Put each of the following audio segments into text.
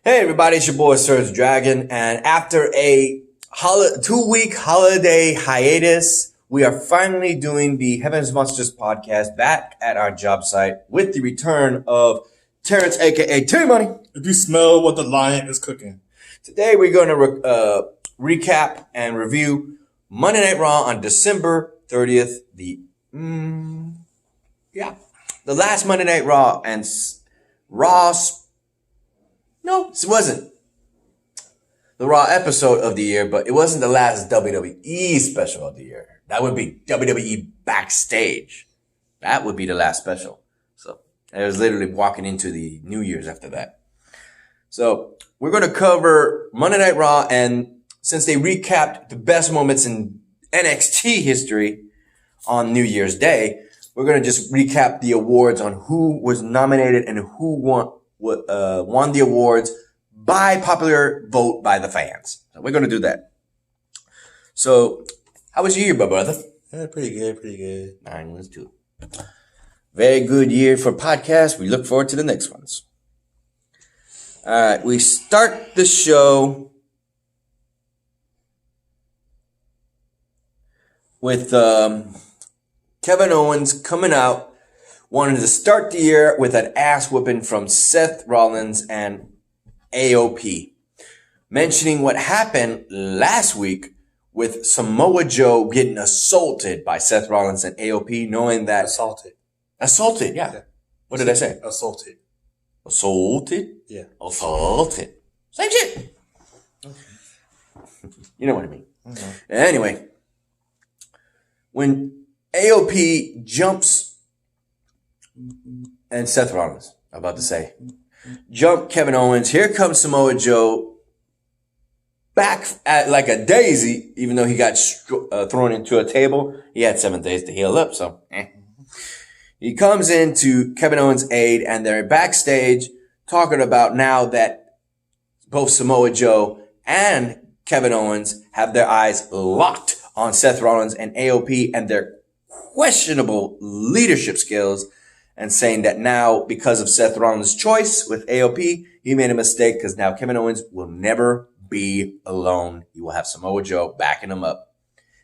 Hey everybody, it's your boy SergDragon, and after a 2-week holiday hiatus, we are finally doing the Heaven's Monsters podcast back at our job site with the return of Terrence, aka T-Money. If you smell what the lion is cooking. Today we're going to recap and review Monday Night Raw on December 30th. The last Monday Night Raw and No, it wasn't the Raw episode of the year, but it wasn't the last WWE special of the year. That would be WWE Backstage. That would be the last special. So I was literally walking into the New Year's after that. So we're going to cover Monday Night Raw, and since they recapped the best moments in NXT history on New Year's Day, we're going to just recap the awards on who was nominated and who won the awards by popular vote by the fans. So we're going to do that. So, how was your year, my brother? Yeah, pretty good. Mine was too. Very good year for podcasts. We look forward to the next ones. All right, we start the show with Kevin Owens coming out, wanted to start the year with an ass whooping from Seth Rollins and AOP, mentioning what happened last week with Samoa Joe getting assaulted by Seth Rollins and AOP, knowing that... Assaulted, yeah. What did I say? Assaulted. Yeah. Assaulted. Same shit. Okay. You know what I mean. Mm-hmm. Anyway, when AOP jumps... And Seth Rollins, I'm about to say. Jump Kevin Owens. Here comes Samoa Joe. Back at like a daisy, even though he got thrown into a table. He had 7 days to heal up, so. He comes into Kevin Owens' aid, and they're backstage talking about now that both Samoa Joe and Kevin Owens have their eyes locked on Seth Rollins and AOP and their questionable leadership skills, and saying that now, because of Seth Rollins' choice with AOP, he made a mistake because now Kevin Owens will never be alone. He will have Samoa Joe backing him up.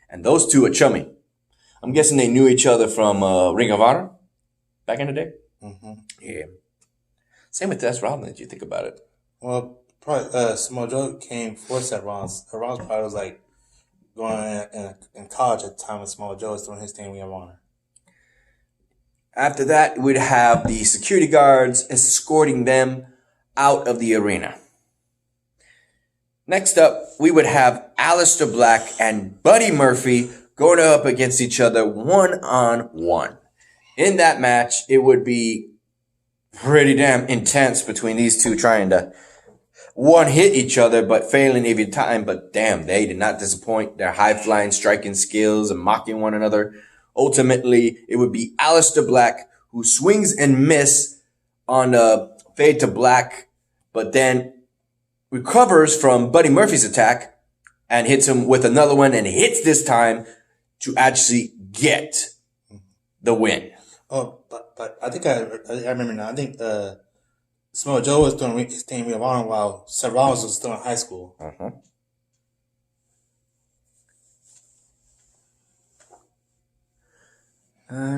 And those two are chummy. I'm guessing they knew each other from Ring of Honor back in the day. Mm-hmm. Yeah. Same with Seth Rollins, you think about it. Well, probably Samoa Joe came for Seth Rollins. Rollins probably was like going in college at the time when Samoa Joe was doing his thing in Ring of Honor. After that, we'd have the security guards escorting them out of the arena. Next up, we would have Aleister Black and Buddy Murphy going up against each other one-on-one. In that match, it would be pretty damn intense between these two trying to one-hit each other, but failing every time. But damn, they did not disappoint. Their high-flying striking skills and mocking one another. Ultimately, it would be Aleister Black who swings and miss on fade to black, but then recovers from Buddy Murphy's attack and hits him with another one and hits this time to actually get the win. Oh, but I think I remember now. I think Samoa Joe was doing his thing Ring of Honor while Seth Rollins was still in high school. Uh-huh.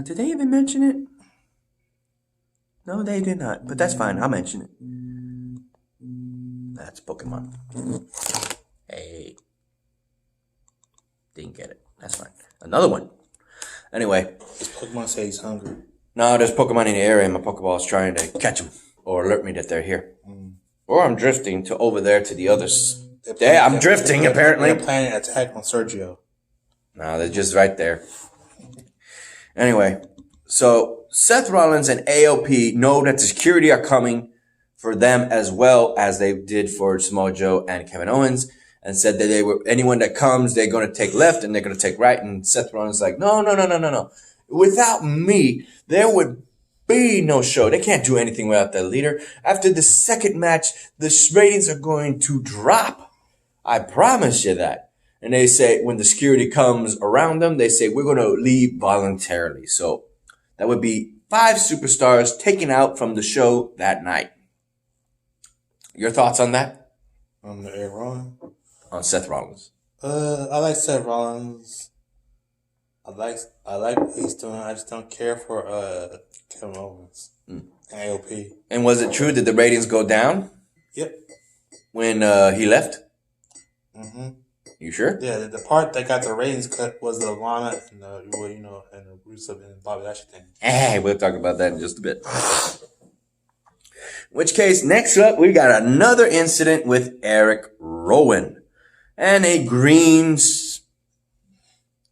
Did they even mention it? No, they did not. But that's fine. I'll mention it. That's Pokemon. Hey. Didn't get it. That's fine. Another one. Anyway. Does Pokemon say he's hungry? No, there's Pokemon in the area and my Pokeball is trying to catch them or alert me that they're here. Or I'm drifting to over there to the others. I'm drifting, apparently. They're planning an attack on Sergio. No, they're just right there. Anyway, so Seth Rollins and AOP know that the security are coming for them as well as they did for Samoa Joe and Kevin Owens, and said that anyone that comes, they're going to take left and they're going to take right. And Seth Rollins is like, no. Without me, there would be no show. They can't do anything without their leader. After the second match, the ratings are going to drop. I promise you that. And they say when the security comes around them, they say, we're going to leave voluntarily. So that would be 5 superstars taken out from the show that night. Your thoughts on that? On the Eric Rowan? On Seth Rollins? I like Seth Rollins. I like what he's doing. I just don't care for Kevin Owens and AOP. And was it true? Did the ratings go down? Yep. When he left? Mm-hmm. You sure? Yeah, the part that got the ratings cut was the Lana and the Rusev and Bobby Lashley thing. Hey, we'll talk about that in just a bit. In which case, next up, we got another incident with Eric Rowan and a green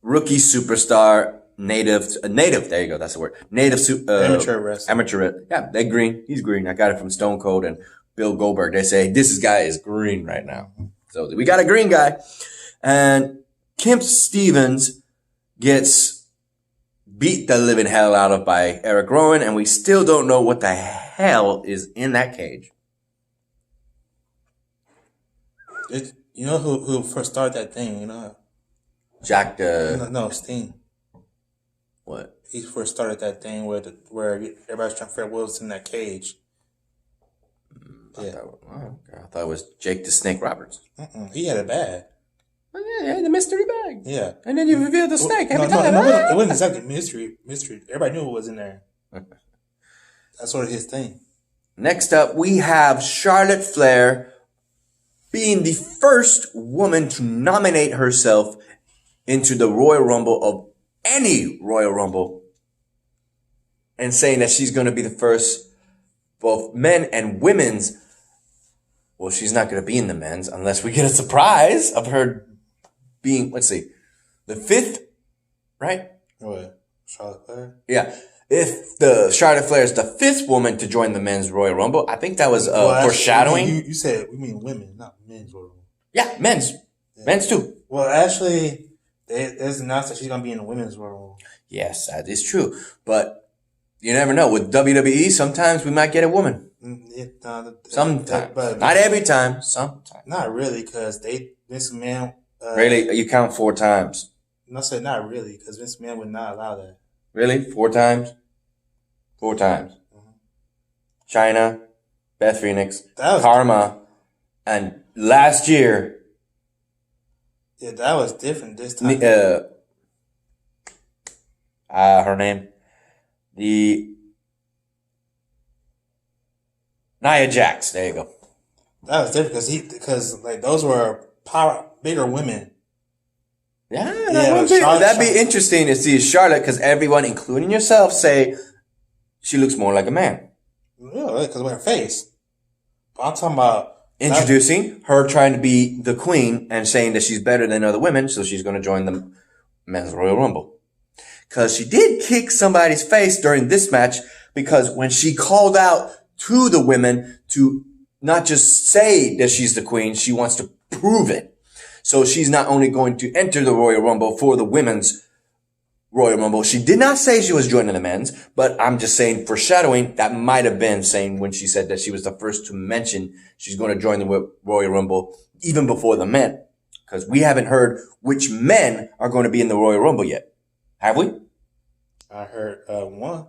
rookie superstar, native, there you go, that's the word. Amateur wrestler. Amateur, yeah, they're green. He's green. I got it from Stone Cold and Bill Goldberg. They say, this guy is green right now. So we got a green guy. And Kemp Stevens gets beat the living hell out of by Eric Rowan, and we still don't know what the hell is in that cage. You know who first started that thing, Jack No, Sting. What? He first started that thing where everybody's trying to figure out what was in that cage. I thought it was Jake the Snake Roberts. He had it bad. Oh, yeah, the mystery bag. Yeah. And then you reveal the snake every time. No, it wasn't exactly mystery. Everybody knew what was in there. That's sort of his thing. Next up, we have Charlotte Flair being the first woman to nominate herself into the Royal Rumble of any Royal Rumble, and saying that she's going to be the first, both men and women's. Well, she's not going to be in the men's unless we get a surprise of her being, let's see, the fifth, right? What? Charlotte Flair? Yeah. If the Charlotte Flair is the fifth woman to join the men's Royal Rumble, I think that was foreshadowing. You said we mean women, not men's Royal Rumble. Yeah, men's. Yeah. Men's too. Well, actually, there's announced that she's going to be in the women's Royal Rumble. Yes, that is true. But you never know. With WWE, sometimes we might get a woman. Sometimes. But not every time. Sometimes. Not really, because Vince McMahon... really? You count 4 times. No, I said not really, because Vince McMahon would not allow that. Really? 4 times? 4 times. Mm-hmm. China, Beth Phoenix, Karma, and last year... Yeah, that was different this time. Her name? Nia Jax. There you go. That was different because those were bigger women. Yeah, that'd be interesting to see Charlotte, because everyone, including yourself, say she looks more like a man. Yeah, because of her face. But I'm talking about introducing her trying to be the queen and saying that she's better than other women, so she's going to join the men's Royal Rumble. Because she did kick somebody's face during this match, because when she called out to the women to not just say that she's the queen, she wants to prove it. So she's not only going to enter the Royal Rumble for the women's Royal Rumble. She did not say she was joining the men's, but I'm just saying, foreshadowing, that might have been saying when she said that she was the first to mention she's going to join the Royal Rumble even before the men. Because we haven't heard which men are going to be in the Royal Rumble yet. Have we? I heard one.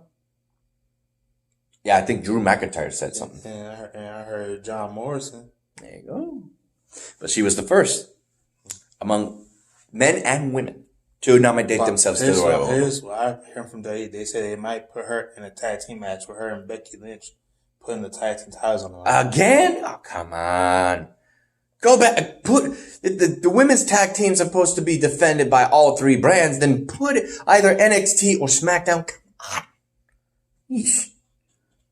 Yeah, I think Drew McIntyre said something. And I heard John Morrison. There you go. But she was the first among men and women to nominate themselves to the Royal Rumble. Here's what I heard from they said they might put her in a tag team match with her and Becky Lynch, putting the tag team titles on the line. Again? Oh, come on. Go back. Put the women's tag team supposed to be defended by all 3 brands. Then put it either NXT or SmackDown. Come on. Yeesh.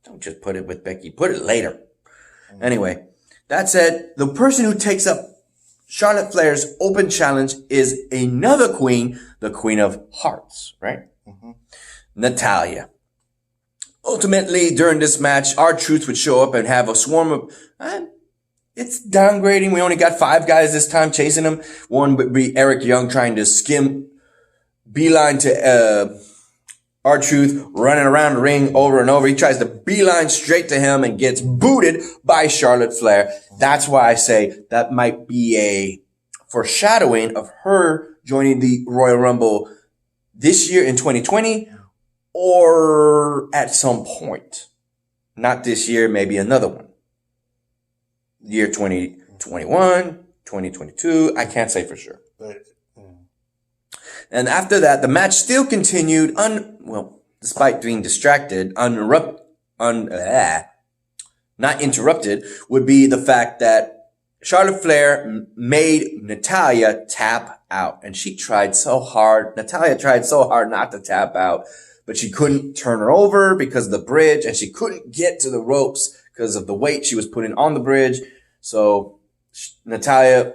Don't just put it with Becky. Put it later. Mm-hmm. Anyway, that said, the person who takes up Charlotte Flair's open challenge is another queen, the Queen of Hearts, right? Mm-hmm. Natalya. Ultimately, during this match, R-Truth would show up and have a swarm of... it's downgrading. We only got 5 guys this time chasing him. One would be Eric Young trying to skim beeline to R-Truth, running around the ring over and over. He tries to beeline straight to him and gets booted by Charlotte Flair. That's why I say that might be a foreshadowing of her joining the Royal Rumble this year in 2020 or at some point. Not this year, maybe another one. year 2021, 2022. I can't say for sure. And after that, the match still continued despite being distracted, not interrupted, would be the fact that Charlotte Flair made Natalya tap out. And Natalya tried so hard not to tap out, but she couldn't turn her over because of the bridge, and she couldn't get to the ropes because of the weight she was putting on the bridge. So Natalya,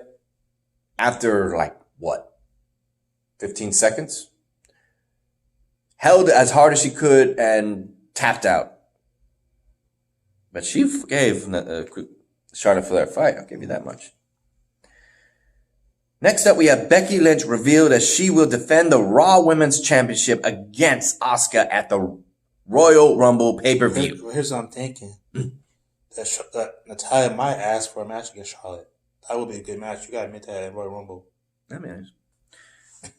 after 15 seconds, held as hard as she could and tapped out. But she gave Charlotte Flair a fight. I'll give you that much. Next up, we have Becky Lynch revealed that she will defend the Raw Women's Championship against Asuka at the Royal Rumble pay-per-view. Here's what I'm thinking. that Natalya might ask for a match against Charlotte. That would be a good match. You gotta admit that at Royal Rumble. I mean,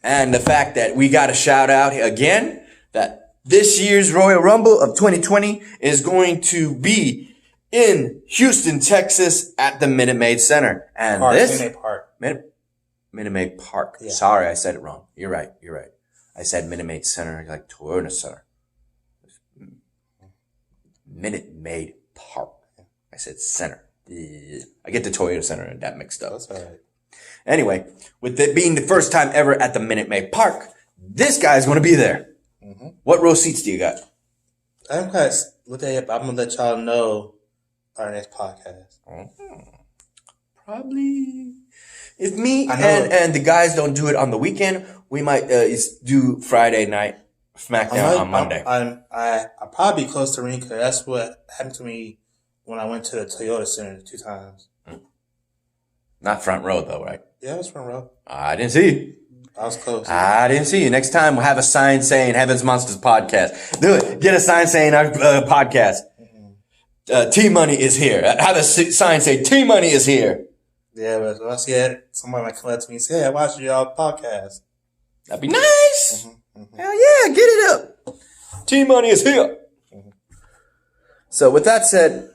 and the fact that we got a shout out again that this year's Royal Rumble of 2020 is going to be in Houston, Texas at the Minute Maid Center. And Minute Maid Park. Yeah. Sorry, I said it wrong. You're right. I said Minute Maid Center like Toyota Center. Minute Maid Park. I said center. I get the Toyota Center and that mixed up. That's all right. Anyway, with it being the first time ever at the Minute Maid Park, this guy's going to be there. Mm-hmm. What row seats do you got? I haven't quite looked at it, but I'm going to let y'all know our next podcast. Mm-hmm. Probably. If me and the guys don't do it on the weekend, we might do Friday night SmackDown on Monday. I'll probably be close to ring because that's what happened to me when I went to the Toyota Center 2 times. Not front row though, right? Yeah, it was front row. I didn't see you. I was close. I didn't see you. Next time we'll have a sign saying Heaven's Monsters Podcast. Do it. Get a sign saying our podcast. T-Money is here. Have a sign say T-Money is here. Yeah, but when I see it, somebody might come up to me and say, hey, I watched your podcast. That'd be nice. Hell yeah, get it up. T-Money is here. So with that said,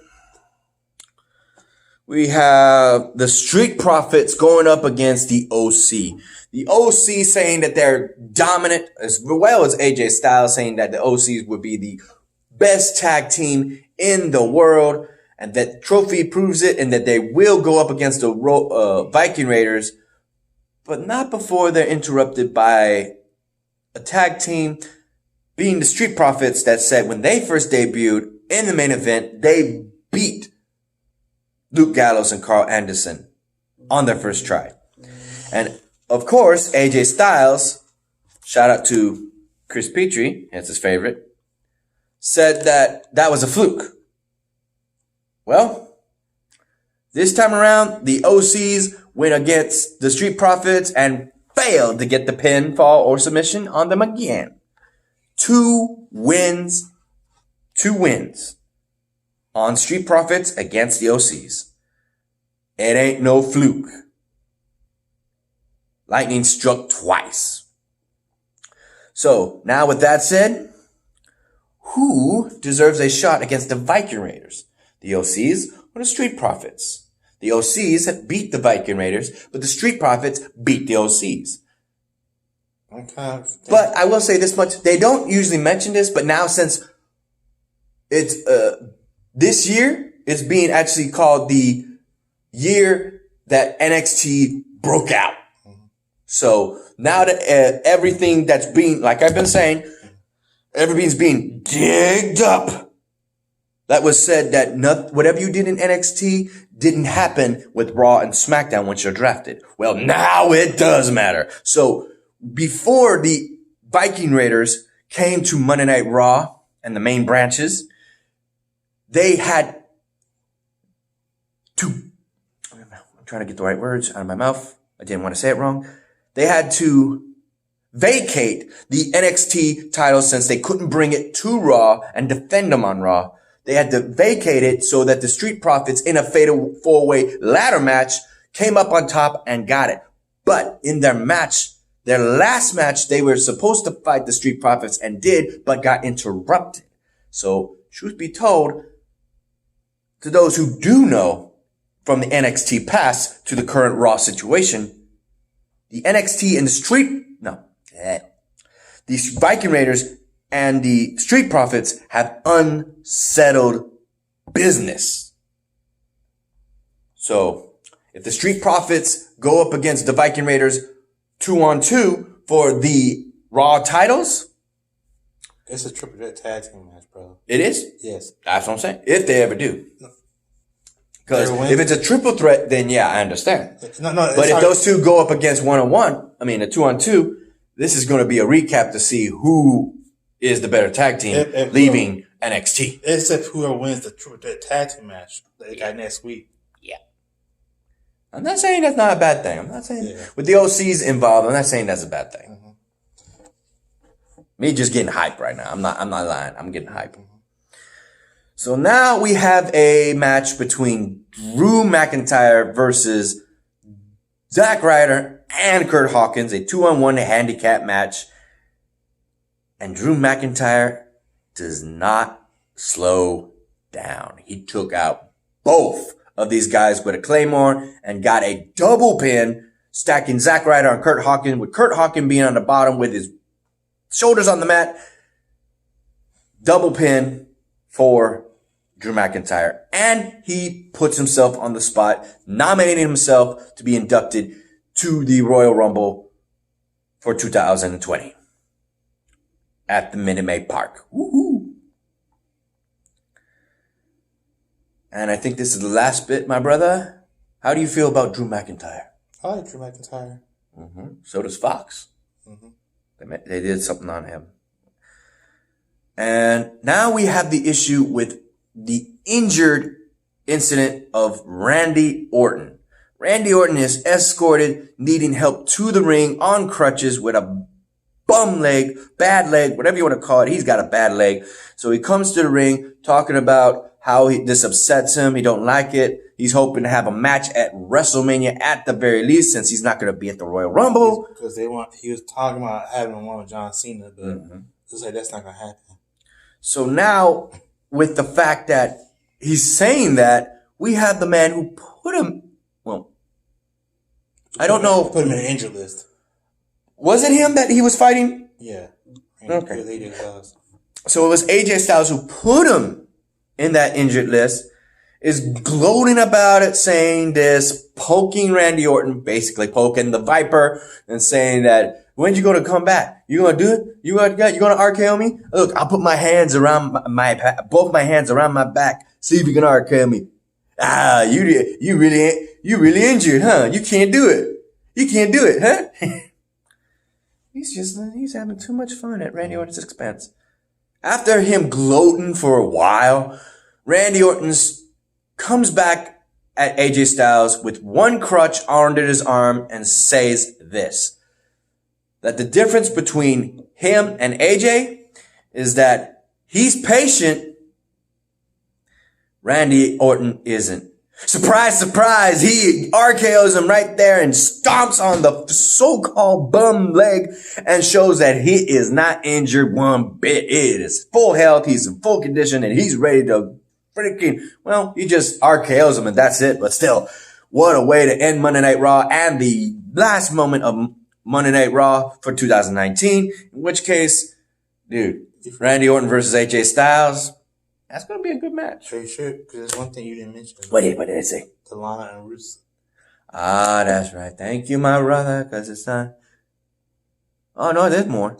we have the Street Profits going up against the OC. The OC saying that they're dominant, as well as AJ Styles saying that the OCs would be the best tag team in the world, and that the trophy proves it, and that they will go up against the Viking Raiders, but not before they're interrupted by a tag team being the Street Profits that said when they first debuted in the main event, they beat Luke Gallows and Carl Anderson on their first try. And of course, AJ Styles, shout out to Chris Petrie, that's his favorite, said that was a fluke. Well, this time around, the OCs went against the Street Profits and failed to get the pinfall or submission on them again. 2 wins on Street Profits against the OCs. It ain't no fluke. Lightning struck twice. So, now with that said, who deserves a shot against the Viking Raiders? The OCs or the Street Profits? The OCs beat the Viking Raiders, but the Street Profits beat the OCs. Okay. But I will say this much. They don't usually mention this, but now since it's, this year, it's being actually called the year that NXT broke out. So now that everything that's being, like I've been saying, everything's being digged up. That was said that whatever you did in NXT didn't happen with Raw and SmackDown once you're drafted. Well, now it does matter. So before the Viking Raiders came to Monday Night Raw and the main branches, they had to, I'm trying to get the right words out of my mouth. I didn't want to say it wrong. They had to vacate the NXT title since they couldn't bring it to Raw and defend them on Raw. They had to vacate it so that the Street Profits in a fatal 4-way ladder match came up on top and got it. But in their last match, they were supposed to fight the Street Profits and did, but got interrupted. So, truth be told, to those who do know, from the NXT past to the current Raw situation, the NXT and the Viking Raiders and the Street Profits have unsettled business. So if the Street Profits go up against the Viking Raiders 2-on-2 for the Raw titles, it's a triple threat tag team match, bro. It is? Yes. That's what I'm saying. If they ever do. Because if it's a triple threat, then yeah, I understand. But if those two go up against 1-on-1, a 2-on-2, this is going to be a recap to see who is the better tag team leaving NXT. Except whoever wins the triple threat tag team match that they got next week. Yeah. I'm not saying that's not a bad thing. I'm not saying with the OCs involved, I'm not saying that's a bad thing. Me just getting hype right now. I'm not lying. I'm getting hype. So now we have a match between Drew McIntyre versus Zack Ryder and Kurt Hawkins, a 2-on-1 handicap match. And Drew McIntyre does not slow down. He took out both of these guys with a Claymore and got a double pin, stacking Zack Ryder on Kurt Hawkins, with Kurt Hawkins being on the bottom with his shoulders on the mat. Double pin for Drew McIntyre. And he puts himself on the spot, nominating himself to be inducted to the Royal Rumble for 2020 at the Minute Maid Park. Woohoo! And I think this is the last bit, my brother. How do you feel about Drew McIntyre? I like Drew McIntyre. So does Fox. They did something on him. And now we have the issue with the injured incident of Randy Orton. Randy Orton is escorted, needing help to the ring on crutches with a bum leg, bad leg, whatever you want to call it. He's got a bad leg. So he comes to the ring talking about how this upsets him. He don't like it. He's hoping to have a match at WrestleMania at the very least, since he's not going to be at the Royal Rumble. Because he was talking about having one with John Cena, but it's like that's not going to happen. So now, with the fact that he's saying that, we have the man who put him, I don't know. Put him in an injured list. Was it him that he was fighting? Yeah. Okay. So it was AJ Styles who put him in that injured list, is gloating about it, saying this, poking Randy Orton, basically poking the Viper, and saying that, when'd you gonna come back? You gonna do it? You gonna RKO me? Look, I'll put my hands around both my hands around my back. See if you can RKO me. You really injured, huh? You can't do it. You can't do it, huh? He's having too much fun at Randy Orton's expense. After him gloating for a while, Randy Orton comes back at AJ Styles with one crutch under his arm and says this, that the difference between him and AJ is that he's patient. Randy Orton isn't. Surprise, surprise. He RKOs him right there and stomps on the so-called bum leg and shows that he is not injured one bit. It is full health. He's in full condition and he's ready to he just RKOs him and that's it. But still, what a way to end Monday Night Raw and the last moment of Monday Night Raw for 2019. In which case, dude, Randy Orton versus AJ Styles, that's going to be a good match. Are you sure? Because there's one thing you didn't mention. What did I say? Lana and Rusev. Ah, that's right. Thank you, my brother, because it's not. Oh, no, there's more.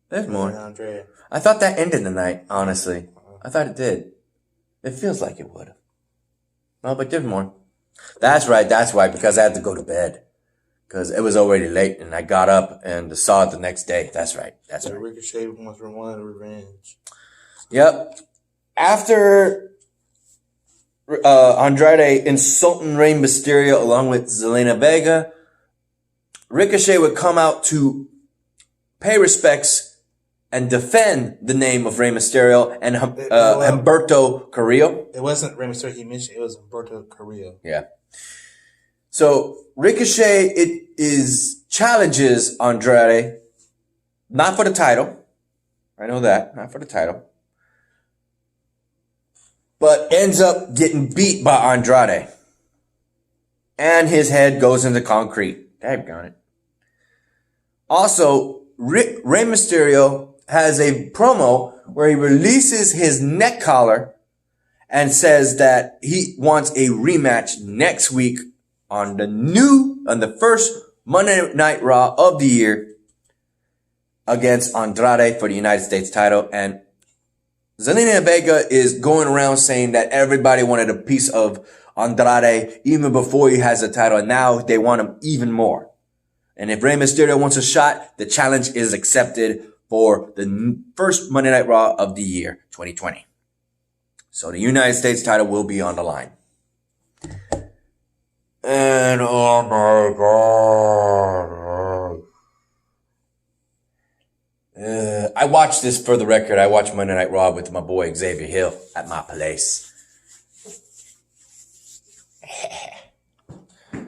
There's more. Andrea. I thought that ended the night, honestly. I thought it did. It feels like it would have. No, but there's more. That's right. That's why, because I had to go to bed. Because it was already late and I got up and saw it the next day. That's right. That's right. Ricochet wants to want revenge. Yep. After Andrade insulting Rey Mysterio along with Zelina Vega, Ricochet would come out to pay respects and defend the name of Rey Mysterio and Humberto Carrillo. It wasn't Rey Mysterio he mentioned, it was Humberto Carrillo. Yeah. So Ricochet challenges Andrade, not for the title. I know that, not for the title. But ends up getting beat by Andrade. and his head goes into concrete. Daggone it. Also, Rey Mysterio has a promo where he releases his neck collar and says that he wants a rematch next week on the first Monday Night Raw of the year against Andrade for the United States title. And Zelina Vega is going around saying that everybody wanted a piece of Andrade even before he has a title, and now they want him even more. And if Rey Mysterio wants a shot, the challenge is accepted for the first Monday Night Raw of the year, 2020. So the United States title will be on the line. And oh my God. I watched this for the record. I watched Monday Night Raw with my boy Xavier Hill at my place.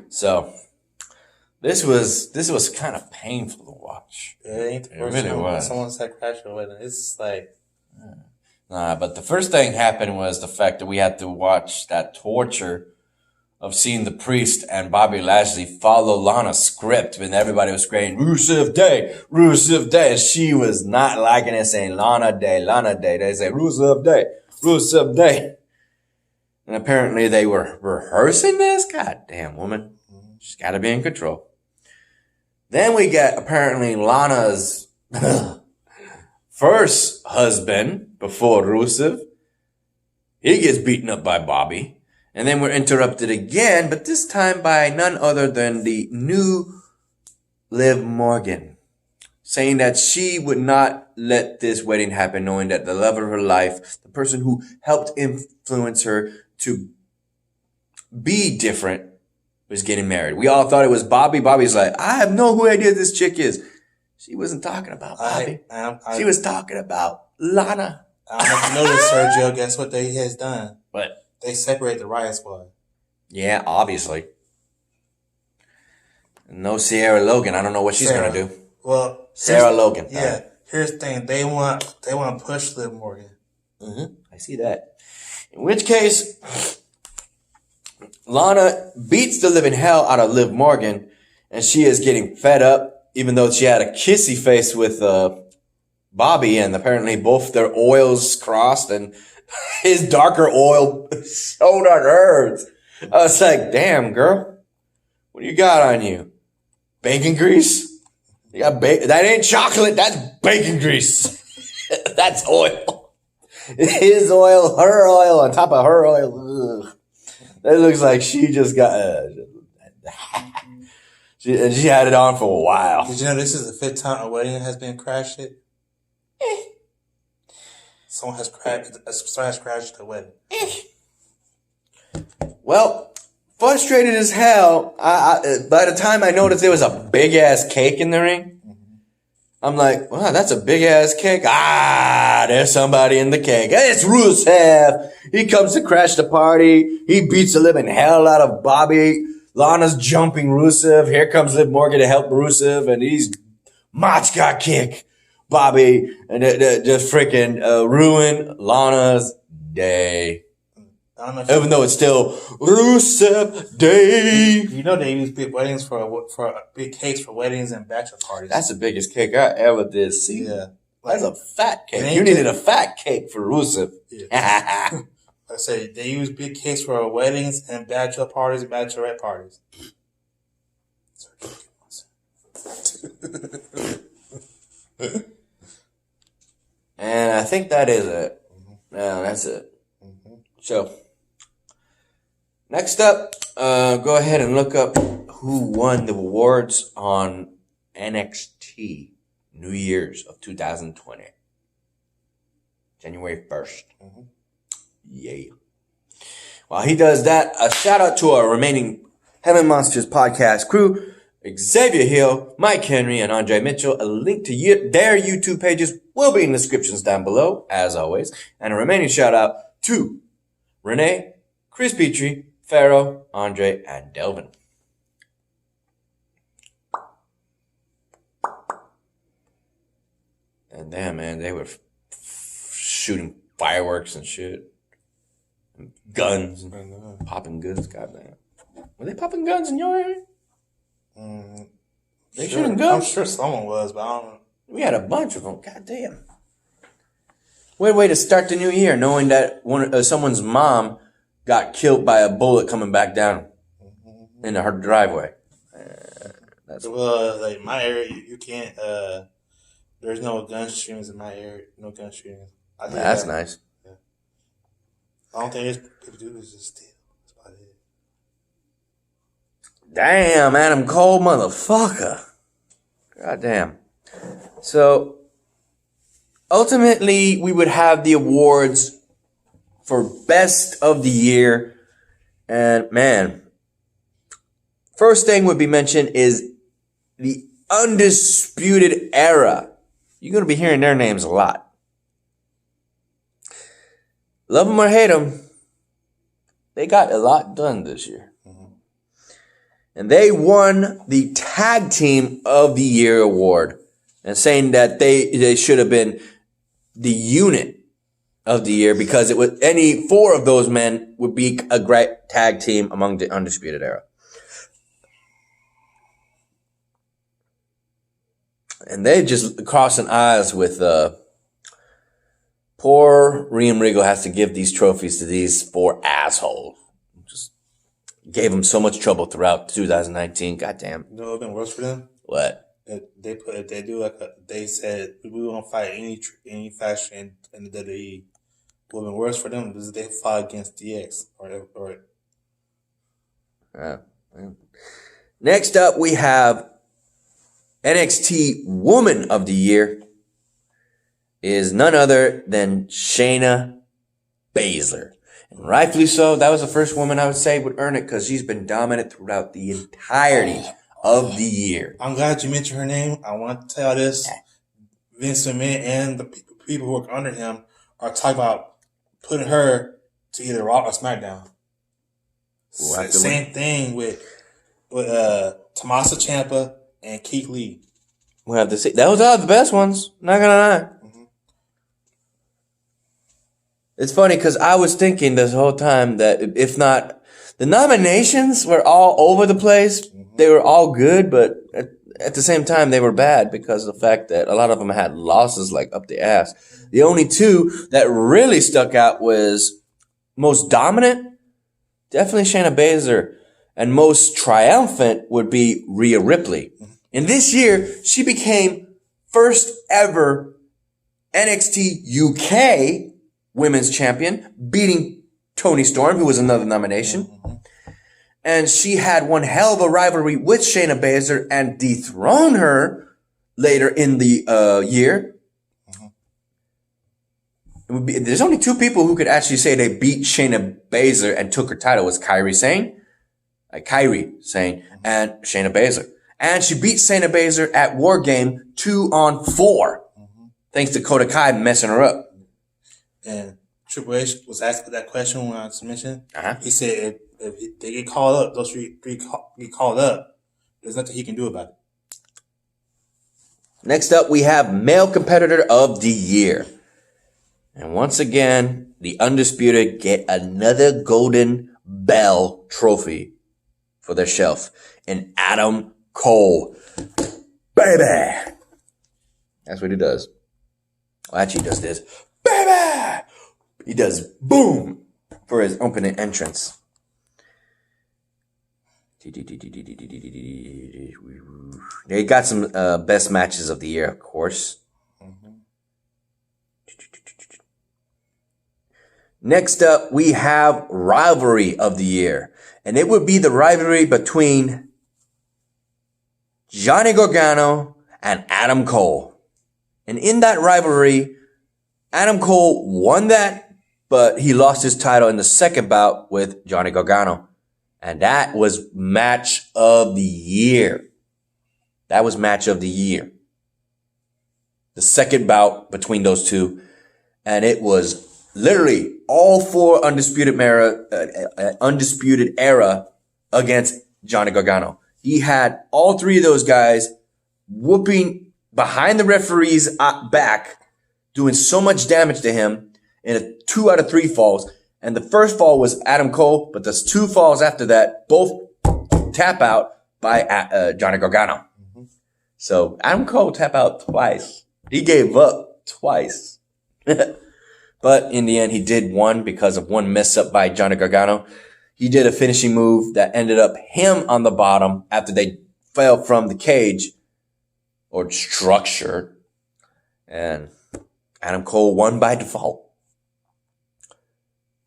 So this was kind of painful to watch. It ain't the first really time was. someone said crash your wedding. It's like, Nah, but the first thing happened was the fact that we had to watch that torture of seeing the Priest and Bobby Lashley follow Lana's script when everybody was screaming, Rusev Day, Rusev Day. And she was not liking it, saying Lana Day, Lana Day. They say Rusev Day, Rusev Day. And apparently they were rehearsing this? God damn, woman. She's got to be in control. Then we get apparently Lana's first husband before Rusev. He gets beaten up by Bobby. And then we're interrupted again, but this time by none other than the new Liv Morgan, saying that she would not let this wedding happen, knowing that the love of her life, the person who helped influence her to be different, was getting married. We all thought it was Bobby. Bobby's like, I have no idea who this chick is. She wasn't talking about Bobby. She was talking about Lana. I don't know if you noticed, Sergio, guess what they has done? What? They separate the Riot Squad. Yeah, obviously. No Sierra Logan. I don't know what she's going to do. Well, Sarah Logan. Yeah. Here's the thing. They want to push Liv Morgan. Mm-hmm. I see that. In which case, Lana beats the living hell out of Liv Morgan, and she is getting fed up, even though she had a kissy face with Bobby, and apparently both their oils crossed, and his darker oil showed on hers. I was like, damn, girl, what do you got on you? Bacon grease? You got that ain't chocolate, that's bacon grease. That's oil. His oil, her oil, on top of her oil. Ugh. That looks like she just got... she had it on for a while. Did you know this is the fifth time a wedding has been crashed? Someone has crashed a wedding. Well, frustrated as hell, by the time I noticed there was a big-ass cake in the ring, I'm like, wow, that's a big-ass cake. There's somebody in the cake. It's Rusev. He comes to crash the party. He beats the living hell out of Bobby. Lana's jumping Rusev. Here comes Liv Morgan to help Rusev, and he's Machka kick Bobby, and just freaking ruin Lana's day. I don't know Even though it's still Rusev Day. You know they use big weddings for big cakes for weddings and bachelor parties. That's the biggest cake I ever did see. Yeah. That's a fat cake. You needed a fat cake for Rusev. Yeah. I say they use big cakes for weddings and bachelor parties and bachelorette parties. And I think that is it. No, that's it. So, next up, go ahead and look up who won the awards on NXT New Year's of 2020. January 1st. Yeah. While he does that, a shout out to our remaining Heaven Monsters podcast crew, Xavier Hill, Mike Henry, and Andre Mitchell. A link to their YouTube pages will be in the descriptions down below, as always. And a remaining shout out to Renee, Chris Petrie, Pharaoh, Andre, and Delvin. And damn, man, they were shooting fireworks and shit. And guns and popping goods, goddamn. Were they popping guns in your area? They Sure. shooting guns? I'm sure someone was, but I don't know. We had a bunch of them. God damn. What a way to start the new year, knowing that someone's mom got killed by a bullet coming back down in her driveway. Well, like my area, you can't. There's no gun shootings in my area. No gun shootings. That's nice. Yeah. I don't think there's people do is just steal. That's about it. Damn, Adam Cole, motherfucker. God damn. So, ultimately, we would have the awards for Best of the Year. And, man, first thing would be mentioned is the Undisputed Era. You're going to be hearing their names a lot. Love them or hate them, they got a lot done this year. And they won the Tag Team of the Year award. And saying that they should have been the unit of the year because it was any 4 of those men would be a great tag team among the Undisputed Era. And they just crossing eyes with poor Rhea Regal has to give these trophies to these 4 assholes. Just gave them so much trouble throughout 2019. Goddamn. You know what would have been worse for them? What? They said we won't fight any faction in the WWE. What would have been worse for them is they fought against DX or. Next up, we have NXT Woman of the Year is none other than Shayna Baszler. And rightfully so. That was the first woman I would say would earn it because she's been dominant throughout the entirety of the year. I'm glad you mentioned her name. I want to tell this. Vince McMahon and the people who work under him are talking about putting her to either Raw or SmackDown. Same thing with Tommaso Ciampa and Keith Lee. We'll have to see. Those are the best ones. Not gonna lie. It's funny because I was thinking this whole time that if not, the nominations were all over the place. They were all good, but at the same time, they were bad because of the fact that a lot of them had losses like up the ass. The only 2 that really stuck out was most dominant, definitely Shayna Baszler, and most triumphant would be Rhea Ripley. And this year, she became first ever NXT UK Women's Champion, beating Toni Storm, who was another nomination. And she had one hell of a rivalry with Shayna Baszler and dethroned her later in the year. There's only 2 people who could actually say they beat Shayna Baszler and took her title. It was Kairi Sane and Shayna Baszler. And she beat Shayna Baszler at War Game 2-on-4. Thanks to Kota Kai messing her up. And Triple H was asked that question when I was mentioned. He said if they get called up, those 3 get called up, there's nothing he can do about it. Next up, we have Male Competitor of the Year. And once again, the Undisputed get another Golden Bell trophy for their shelf. And Adam Cole. Baby! That's what he does. Well, actually, he does this. Baby! He does boom for his opening entrance. They got some best matches of the year, of course. Next up, we have Rivalry of the Year. And it would be the rivalry between Johnny Gargano and Adam Cole. And in that rivalry, Adam Cole won that, but he lost his title in the second bout with Johnny Gargano. And that was match of the year. That was match of the year. The second bout between those 2. And it was literally all 4 Undisputed Era against Johnny Gargano. He had all 3 of those guys whooping behind the referee's back, doing so much damage to him in 2 out of 3 falls. And the first fall was Adam Cole, but there's 2 falls after that, both tap out by Johnny Gargano. So Adam Cole tap out twice. He gave up twice. But in the end, he did one because of one mess up by Johnny Gargano. He did a finishing move that ended up him on the bottom after they fell from the cage or structure. And Adam Cole won by default.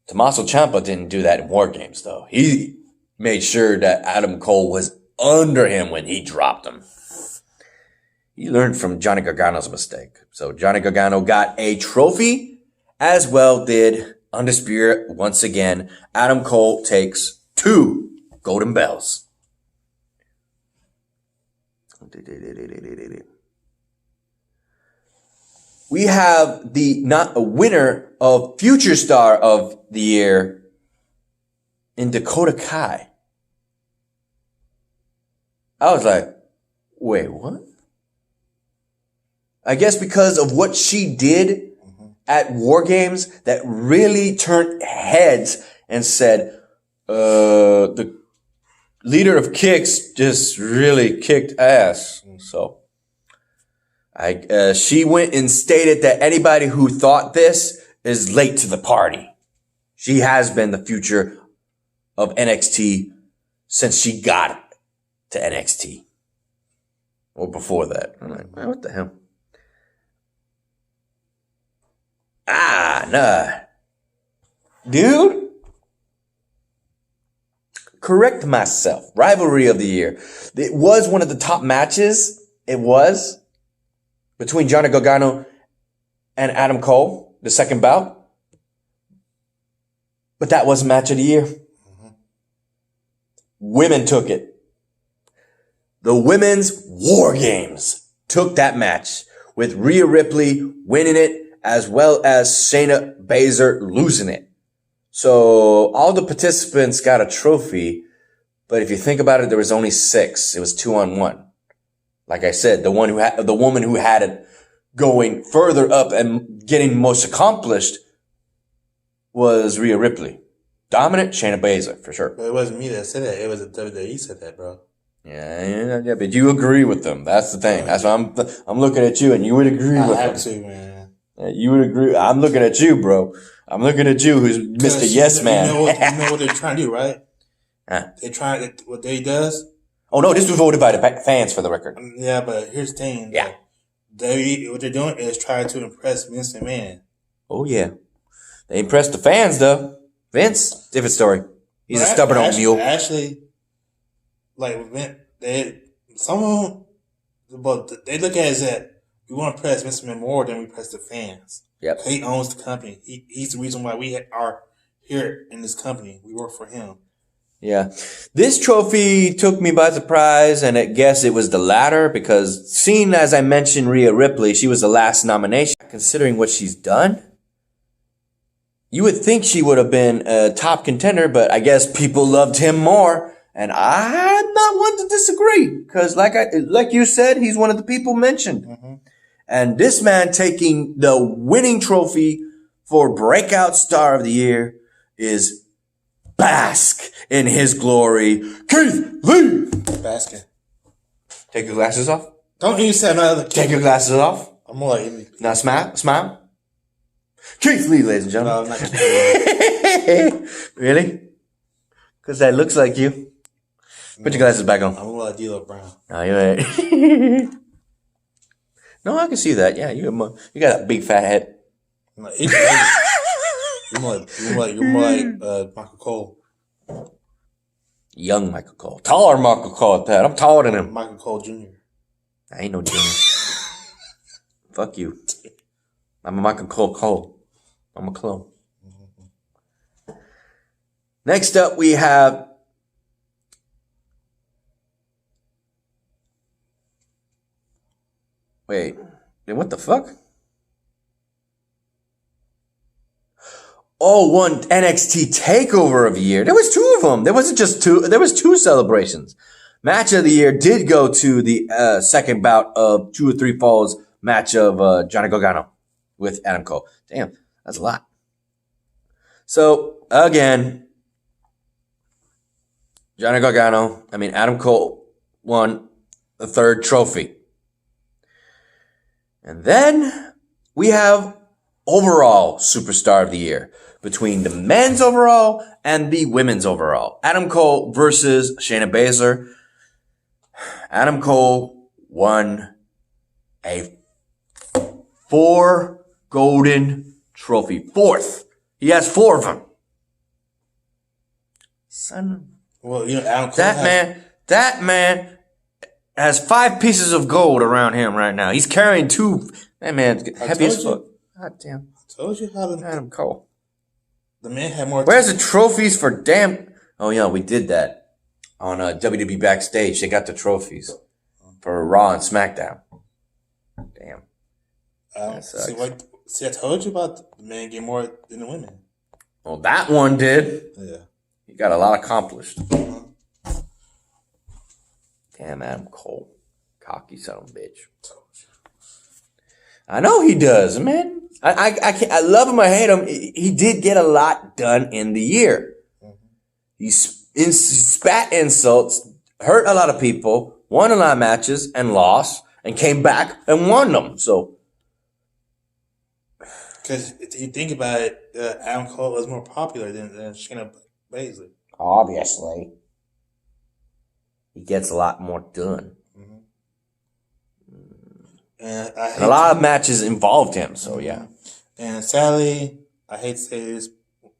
Tommaso Ciampa didn't do that in War Games, though. He made sure that Adam Cole was under him when he dropped him. He learned from Johnny Gargano's mistake. So Johnny Gargano got a trophy, as well did Undisputed once again. Adam Cole takes 2 golden bells. We have the not a winner of Future Star of the Year in Dakota Kai. I was like, wait, what? I guess because of what she did at War Games that really turned heads and said, the leader of Kicks just really kicked ass. So she went and stated that anybody who thought this is late to the party. She has been the future of NXT since she got to NXT. Or before that. I'm like, man, what the hell? Nah. Dude. Correct myself. Rivalry of the Year. It was one of the top matches. It was. Between Johnny Gargano and Adam Cole. The second bout. But that was match of the year. Women took it. The Women's War Games took that match with Rhea Ripley winning it as well as Shayna Baszler losing it. So all the participants got a trophy, but if you think about it, there was only 6. It was 2-on-1. Like I said, the woman who had it going further up and getting most accomplished was Rhea Ripley. Dominant, Shayna Baszler, for sure. But it wasn't me that said that. It was the WWE said that, bro. Yeah, but you agree with them. That's the thing. That's why I'm looking at you, and you would agree with them. I have to, man. You would agree. I'm looking at you, bro. I'm looking at you, who's Mr. Yes Man. You know what they're trying to do, right? They trying what they does. Oh no, this was voted by the fans, for the record. Yeah, but here's the thing. Yeah. What they're doing is trying to impress Vince McMahon. Oh yeah, they impressed the fans though. Vince, different story. He's a stubborn old mule. Actually, like some of them, but they look at it as that we want to press Vince McMahon more than we press the fans. Yep. He owns the company. He's the reason why we are here in this company. We work for him. Yeah. This trophy took me by surprise, and I guess it was the latter because seeing as I mentioned Rhea Ripley, she was the last nomination. Considering what she's done, you would think she would have been a top contender, but I guess people loved him more. And I'm not one to disagree because like you said, he's one of the people mentioned. Mm-hmm. And this man taking the winning trophy for Breakout Star of the Year is bask in his glory. Keith Lee! Basking. Take your glasses off. Don't you say another. Take your glasses off. I'm more like. Now smile. Keith Lee, ladies and gentlemen. No, I'm not Keith Lee. Really? Because that looks like you. Put your glasses back on. I'm more like D'Lo Brown. Oh, you're right. No, I can see that. Yeah, you got a big fat head. No, you're more like Michael Cole. Young Michael Cole. Taller Michael Cole at that. I'm taller than him. Michael Cole Jr. I ain't no junior. Fuck you. I'm a Michael Cole. I'm a clone. Mm-hmm. Next up, we have wait, what the fuck? Oh, one NXT takeover of the year. There was 2 of them. There wasn't just 2. There was 2 celebrations. Match of the year did go to the second bout of 2 or 3 falls match of Johnny Gargano with Adam Cole. Damn, that's a lot. So again, Adam Cole won the third trophy. And then we have overall superstar of the year between the men's overall and the women's overall. Adam Cole versus Shayna Baszler. Adam Cole won a 4 golden trophy. 4th. He has 4 of them. Son. Well, Adam Cole that man has 5 pieces of gold around him right now. He's carrying 2. That man's heavy as fuck. God damn. I told you how Adam Cole. The man had more. Where's the trophies for damn? Oh yeah, we did that on WWE Backstage. They got the trophies for Raw and SmackDown. Damn. That sucks. See, I told you about the men getting more than the women. Well, that one did. Yeah. He got a lot accomplished. Damn, Adam Cole. Cocky son of a bitch. I know he does, man. I love him, I hate him. He did get a lot done in the year. He spat insults, hurt a lot of people, won a lot of matches, and lost, and came back and won them. So, because if you think about it, Adam Cole was more popular than Shayna Baszler. Obviously. He gets a lot more done. And a lot of matches involved him, so yeah. And sadly, I hate to say this,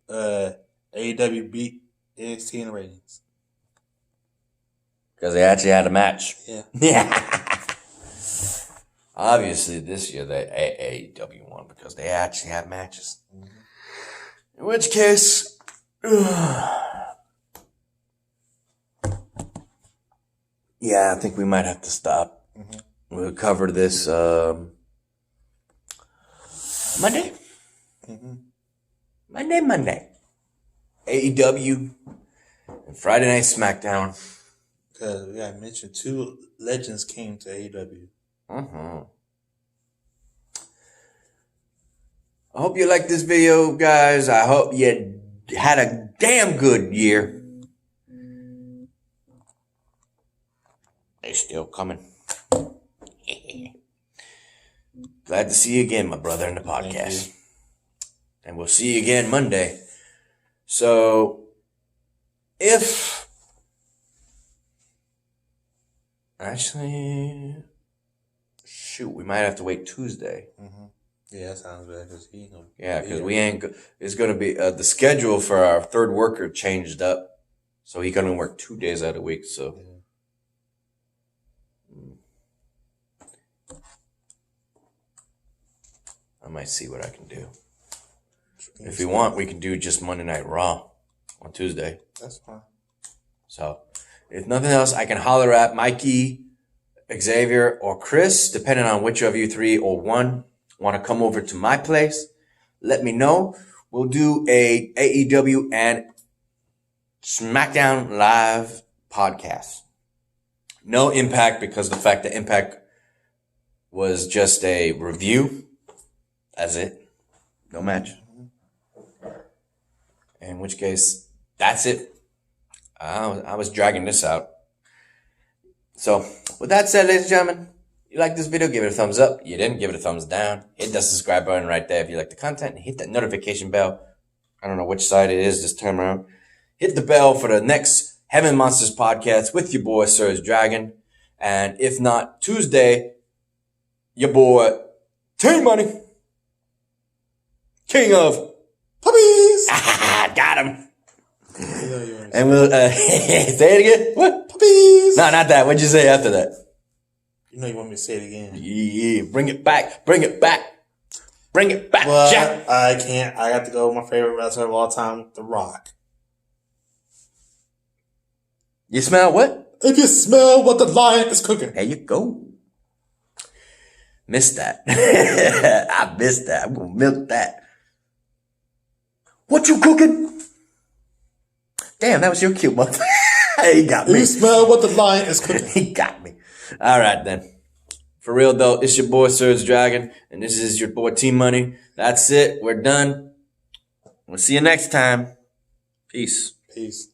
AEW beat NXT in ratings. Because they actually had a match. Yeah. Yeah. Obviously, this year, AEW won because they actually had matches. In which case, yeah, I think we might have to stop. We'll cover this Monday. Monday. AEW and Friday Night SmackDown. Because we got mentioned 2 legends came to AEW. I hope you liked this video, guys. I hope you had a damn good year. They're still coming. Glad to see you again, my brother, in the podcast. And we'll see you again Monday. So, actually, shoot, we might have to wait Tuesday. Yeah, that sounds bad. Because we ain't, it's going to be, the schedule for our third worker changed up. So he going to work 2 days out of the week, so. Yeah. I might see what I can do. If you want, we can do just Monday Night Raw on Tuesday. That's fine. So, if nothing else, I can holler at Mikey, Xavier, or Chris, depending on which of you 3 or 1 want to come over to my place. Let me know. We'll do a AEW and SmackDown live podcast. No Impact, because the fact that Impact was just a review. That's it. No match. In which case, that's it. I was dragging this out. So, with that said, ladies and gentlemen, you like this video, give it a thumbs up. You didn't, give it a thumbs down. Hit that subscribe button right there if you like the content. And hit that notification bell. I don't know which side it is this time around. Hit the bell for the next Heaven Monsters podcast with your boy, SergDragon. And if not, Tuesday, your boy, T-Money. King of puppies. Got him. And we'll say it again. What? Puppies. No, not that. What'd you say after that? You know you want me to say it again. Yeah. Bring it back. Bring it back. Bring it back, well, Jack. I can't. I got to go with my favorite wrestler of all time, The Rock. You smell what? If you smell what the lion is cooking. There you go. Missed that. I missed that. I'm going to milk that. What you cooking? Damn, that was your cute mother. He got me. You smell what the lion is cooking. He got me. All right, then. For real, though, it's your boy, SergDragon, and this is your boy, T-Money. That's it. We're done. We'll see you next time. Peace. Peace.